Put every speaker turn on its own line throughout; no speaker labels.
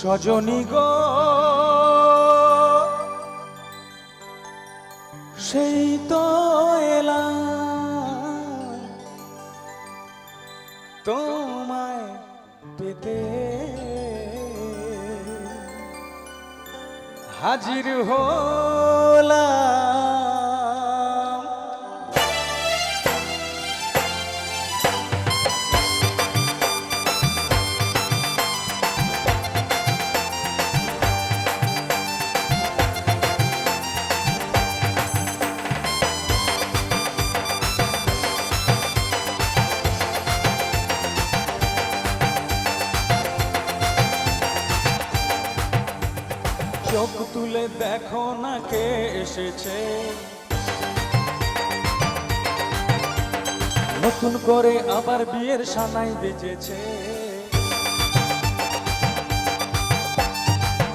সজনী গো সেই তো এলাম তোমায় পেতে, হাজির হলাম। চোখ তুলে দেখো না কে এসেছে, নতুন করে আবার বিয়ের সানাই বেজেছে।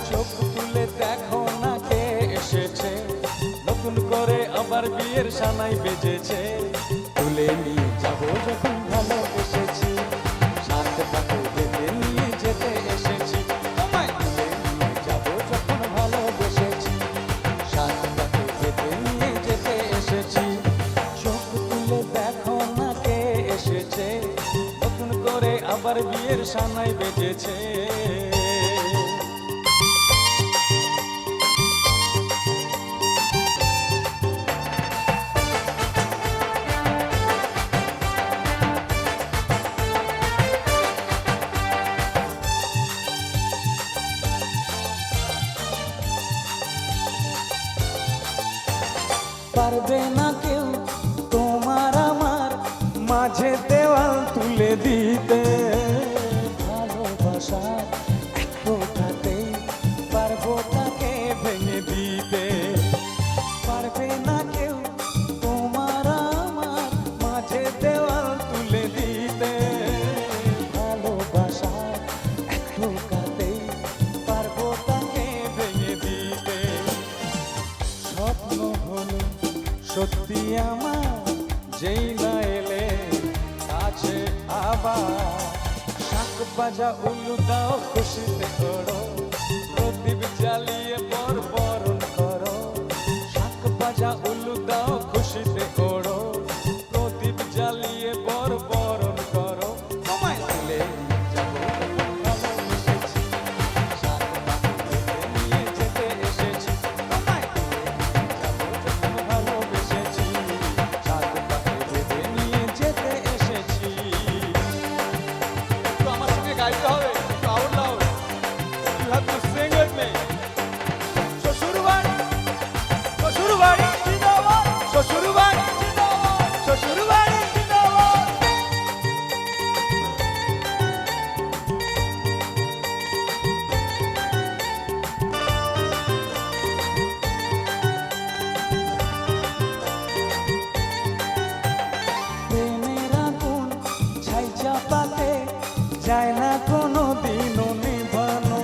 চোখ তুলে দেখো না কে এসেছে, নতুন করে আবার বিয়ের সানাই বেজেছে। তুলে নিয়ে যাবো যখন ভালোবেসেছি, সাথে পাতে বেঁধে নিয়ে যেতে এসেছি। নতুন করে আবার বিয়ের সানাই বেজেছে। পারবে না কেউ তোমার আমার মাঝে দেওয়াল তুলে দিতে, ভালোবাসার এক ফোঁটাতেই পারবো তাকে ভেঙে দিতে। পারবে না কেউ তোমার আমার মাঝে দেওয়াল তুলে দিতে, ভালোবাসার এক ফোঁটাতেই পারবো তাকে ভেঙে দিতে। স্বপ্ন হলো সত্যি আমার, যেই না এলে কাছে আবার। শাঁখ বাজা উলু দাও খুশিতে করো, প্রদীপ জ্বালিয়ে বরণ করো। শাঁখ বাজা উলু দাও খুশিতে করো, প্রদীপ জ্বালিয়ে বরণ করো। তোমায় তুলে যাবো ভালোবেসেছি, শাঁখ বাজা নিয়ে যেতে এসেছি। তোমায় তুলে যাবো যখন ভালোবেসেছি, শাঁখ বাজা নিয়ে যেতে এসেছি। তো আমার সঙ্গে গাইতে হবে, out loud. You have to sing with me. শ্বশুরবাড়ি শ্বশুরবাড়ি জিন্দাবাদ, শ্বশুরবাড়ি জিন্দাবাদ, শ্বশুরবাড়ি জিন্দাবাদ। প্রেমের আগুন ছাই চাপাতে যায় না কোনো দিনও নিভানো,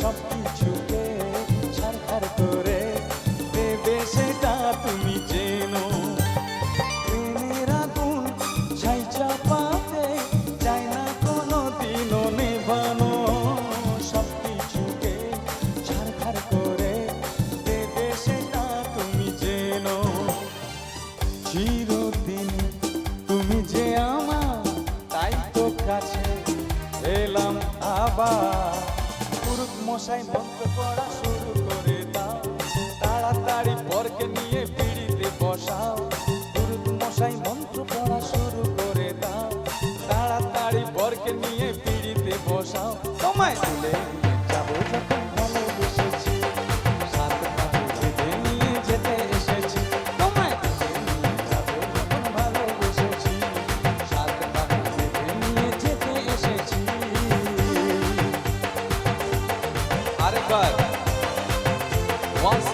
সব কিছুকে ছাড়খাড় করে দেবে সেটা তুমি জেনো। প্রেমের আগুন ছাই চাপাতে যায় না কোনো দিনও নিভানো, সব কিছুকে ছাড়খাড় করে দেবে সেটা তুমি জেনো। চিরদিন তুমি যে আমার, তাই তো কাছে এলাম আবার। পুরুষ মশাই মন্ত্র পড়া শুরু করে দাও, তাড়াতাড়ি বরকে নিয়ে পিড়িতে বসাও। পুরুষ মশাই মন্ত্র পড়া শুরু করে দাও, তাড়াতাড়ি বরকে নিয়ে পিড়িতে বসাও। তোমায় তুলে যাবো যখন ভালোবেসেছি, সাত পাতে বেঁধে নিয়ে যেতে এসেছি। তোমায় তুলে নিয়ে যাবো যখন ভালোবেসেছি, সাত পাতে বেঁধে নিয়ে যেতে এসেছি। আরেকবার once